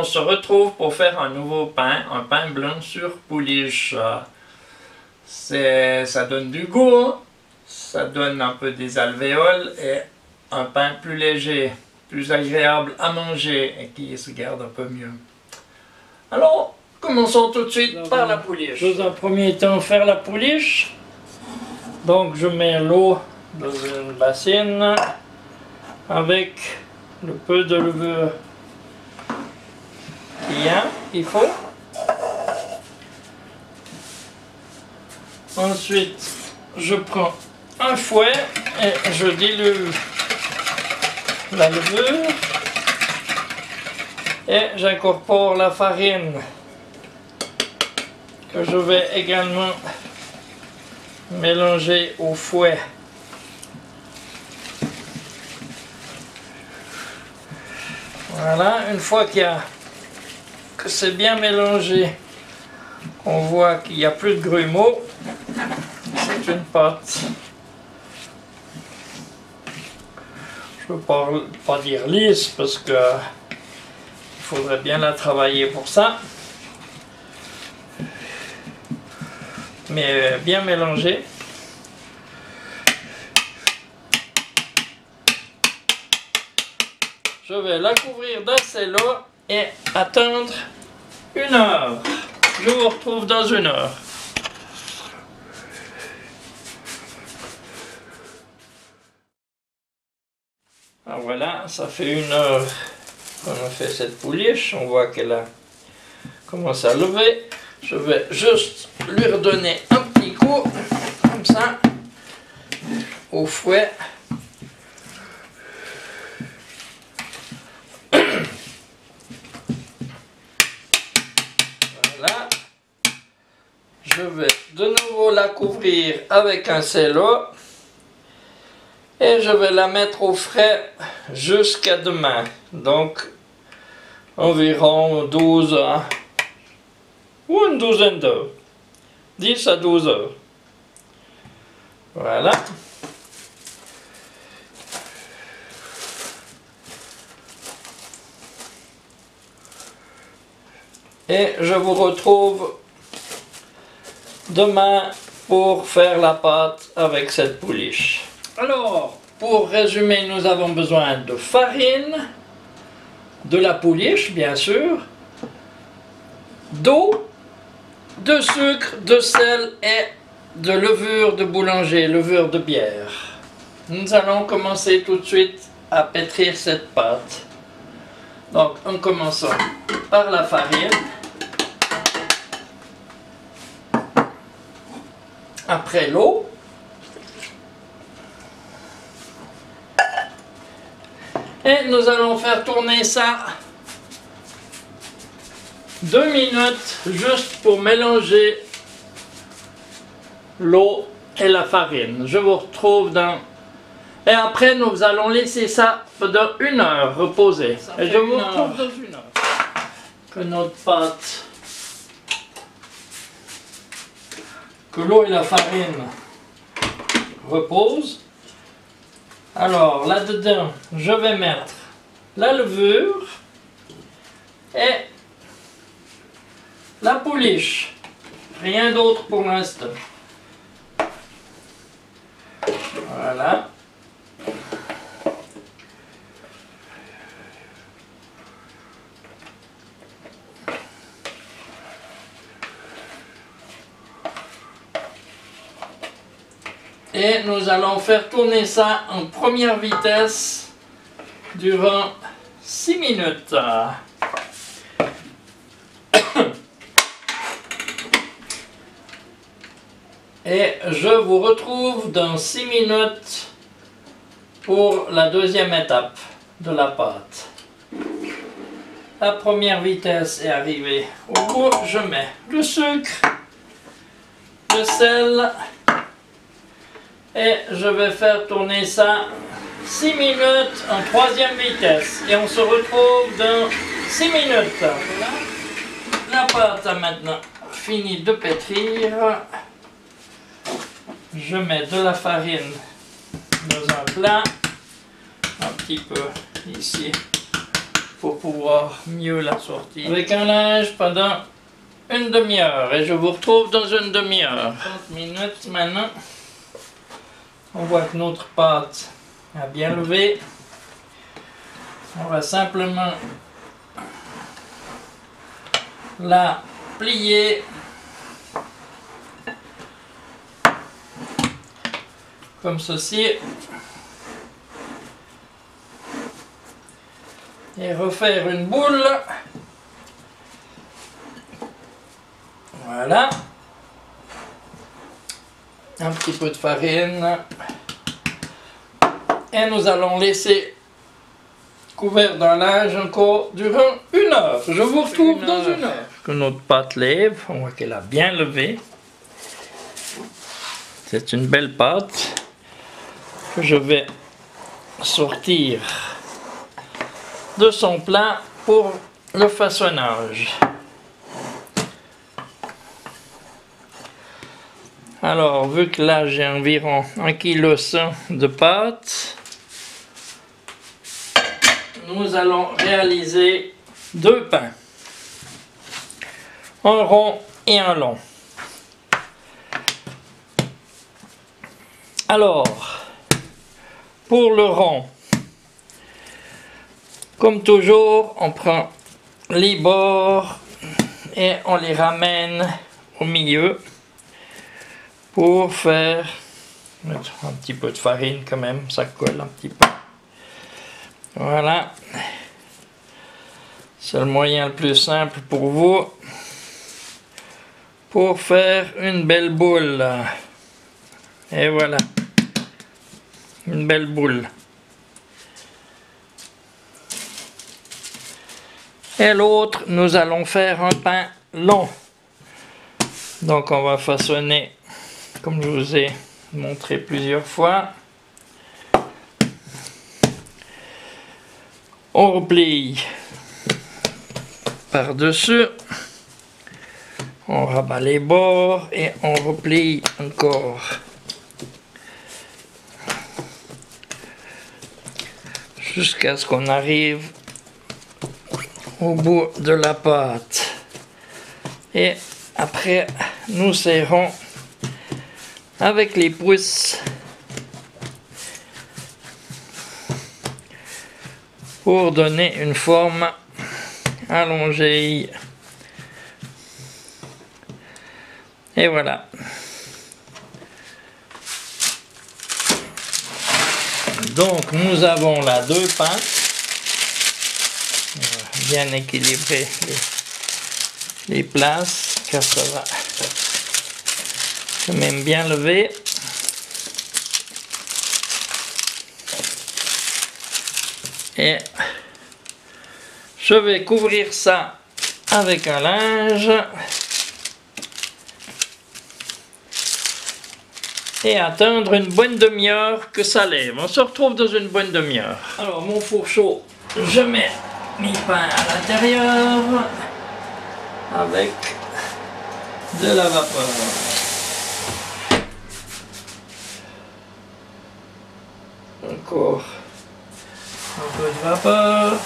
on se retrouve pour faire un nouveau pain, un pain blanc sur pouliche. Ça donne du goût, ça donne un peu des alvéoles et un pain plus léger, plus agréable à manger et qui se garde un peu mieux. Alors, commençons tout de suite par la pouliche. Dans un premier temps, faire la pouliche. Donc je mets l'eau dans une bassine avec le peu de levure qu'il faut. Ensuite, je prends un fouet et je dilue la levure et j'incorpore la farine que je vais également mélanger au fouet. Voilà, une fois que c'est bien mélangé, on voit qu'il n'y a plus de grumeaux, c'est une pâte. Je ne veux pas dire lisse parce que il faudrait bien la travailler pour ça. Mais bien mélangée. Je vais la couvrir d'un cello et attendre 1 heure. Je vous retrouve dans 1 heure. Alors voilà, ça fait 1 heure qu'on a fait cette pouliche. On voit qu'elle a commencé à lever. Je vais juste lui redonner un petit coup, comme ça, au fouet. Voilà. Je vais de nouveau la couvrir avec un cello. Et je vais la mettre au frais jusqu'à demain. Donc, environ 12 heures. Ou une douzaine d'heures. 10 à 12 heures. Voilà. Et je vous retrouve demain pour faire la pâte avec cette pouliche. Alors, pour résumer, nous avons besoin de farine, de la pouliche bien sûr, d'eau, de sucre, de sel et de levure de boulanger, levure de bière. Nous allons commencer tout de suite à pétrir cette pâte. Donc en commençant par la farine, après l'eau, et nous allons faire tourner ça 2 minutes juste pour mélanger l'eau et la farine. Je vous retrouve dans... Et après nous allons laisser ça pendant 1 heure reposer. Et je vous retrouve dans 1 heure. Que notre pâte, que l'eau et la farine reposent. Alors là-dedans, je vais mettre la levure et la pouliche. Rien d'autre pour l'instant. Voilà. Et nous allons faire tourner ça en première vitesse durant 6 minutes. Et je vous retrouve dans 6 minutes pour la deuxième étape de la pâte. La première vitesse est arrivée au bout. Je mets le sucre, le sel et je vais faire tourner ça 6 minutes en troisième vitesse. Et on se retrouve dans 6 minutes. Voilà. La pâte a maintenant fini de pétrir. Je mets de la farine dans un plat, un petit peu ici pour pouvoir mieux la sortir. Avec un linge pendant une demi-heure et je vous retrouve dans une demi-heure. 30 minutes maintenant. On voit que notre pâte a bien levé. On va simplement la plier comme ceci et refaire une boule. Voilà, un petit peu de farine et nous allons laisser couvert d'un linge encore durant une heure. Je vous retrouve dans une heure. Que notre pâte lève, on voit qu'elle a bien levé. C'est une belle pâte que je vais sortir de son plat pour le façonnage. Alors, vu que là j'ai environ 1,1 kg de pâte, nous allons réaliser 2 pains, un rond et un long. Alors, pour le rond, comme toujours, on prend les bords et on les ramène au milieu pour faire mettre un petit peu de farine quand même, ça colle un petit peu. Voilà, c'est le moyen le plus simple pour vous pour faire une belle boule. Et voilà, une belle boule. Et l'autre, nous allons faire un pain long. Donc on va façonner, comme je vous ai montré plusieurs fois. On replie par-dessus, on rabat les bords et on replie encore. Jusqu'à ce qu'on arrive au bout de la pâte. Et après, nous serrons avec les pouces pour donner une forme allongée. Et voilà. Donc nous avons là 2 pains. Bien équilibrer les places car ça va quand même bien lever. Et je vais couvrir ça avec un linge et attendre une bonne demi-heure que ça lève. On se retrouve dans une bonne demi-heure. Alors mon four chaud, je mets mes pains à l'intérieur avec de la vapeur. Encore un peu de vapeur.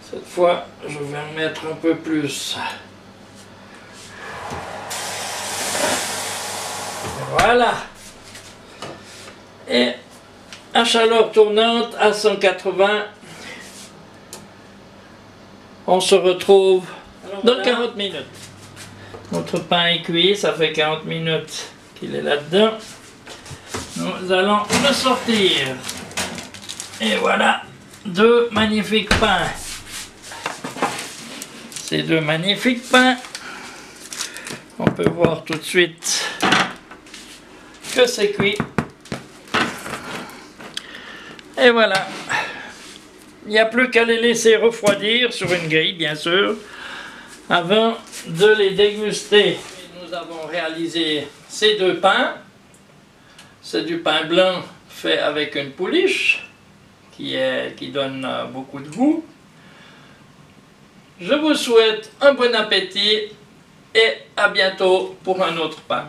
Cette fois, je vais en mettre un peu plus. Voilà. Et à chaleur tournante à 180, on se retrouve dans 40 minutes. Notre pain est cuit, ça fait 40 minutes qu'il est là-dedans. Nous allons le sortir. Et voilà, 2 magnifiques pains. Ces 2 magnifiques pains, on peut voir tout de suite que c'est cuit. Et voilà. Il n'y a plus qu'à les laisser refroidir sur une grille, bien sûr, avant de les déguster. Et nous avons réalisé ces 2 pains. C'est du pain blanc fait avec une pouliche qui donne beaucoup de goût. Je vous souhaite un bon appétit et à bientôt pour un autre pain.